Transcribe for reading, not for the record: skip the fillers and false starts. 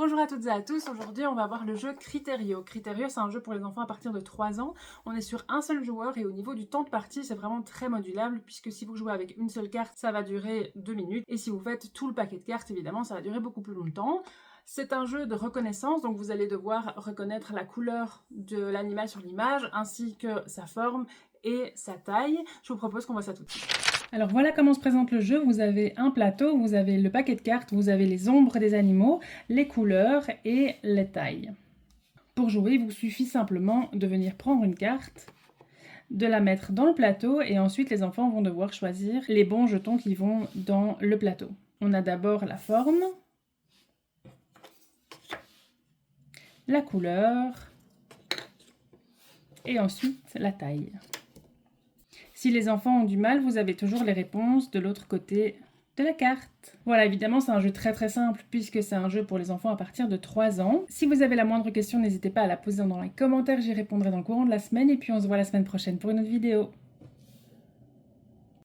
Bonjour à toutes et à tous, aujourd'hui on va voir le jeu Criterio. Criterio, c'est un jeu pour les enfants à partir de 3 ans. On est sur un seul joueur et au niveau du temps de partie, c'est vraiment très modulable puisque si vous jouez avec une seule carte, ça va durer 2 minutes et si vous faites tout le paquet de cartes, évidemment, ça va durer beaucoup plus longtemps. C'est un jeu de reconnaissance, donc vous allez devoir reconnaître la couleur de l'animal sur l'image ainsi que sa forme et sa taille. Je vous propose qu'on voit ça tout de suite. Alors voilà comment se présente le jeu. Vous avez un plateau, vous avez le paquet de cartes, vous avez les ombres des animaux, les couleurs et les tailles. Pour jouer, il vous suffit simplement de venir prendre une carte, de la mettre dans le plateau et ensuite les enfants vont devoir choisir les bons jetons qui vont dans le plateau. On a d'abord la forme, la couleur et ensuite la taille. Si les enfants ont du mal, vous avez toujours les réponses de l'autre côté de la carte. Voilà, évidemment, c'est un jeu très simple puisque c'est un jeu pour les enfants à partir de 3 ans. Si vous avez la moindre question, n'hésitez pas à la poser dans les commentaires, j'y répondrai dans le courant de la semaine et puis on se voit la semaine prochaine pour une autre vidéo.